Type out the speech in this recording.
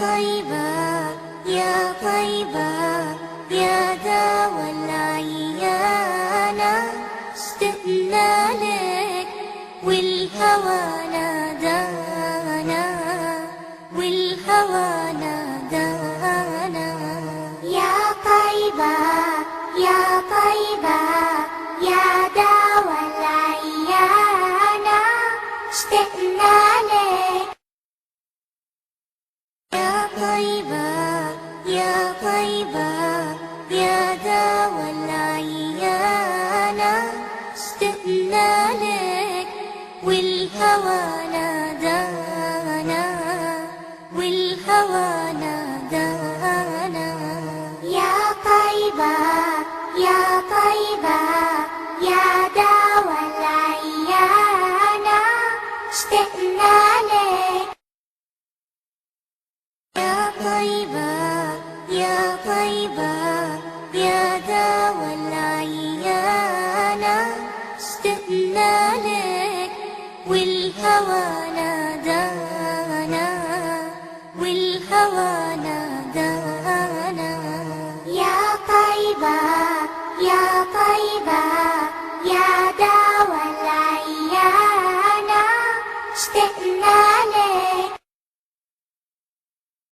طيبة يا طيبة يا داوى العيانة، اشتقنا لك والهوى نادانا، والهوى نادانا. يا طيبة يا طيبة يا داوى العيانة، اشتقنا لك. يا طيبة يا طيبة يا داوى العيانة، اشتقنا لك والهوى نادانا، والهوى نادانا. يا طيبة يا طيبة يا داوى العيانة، اشتقنا لك. يا طيبة يا طيبة يا داوى العيانة، اشتقنا لك والهوى نادانا، والهوى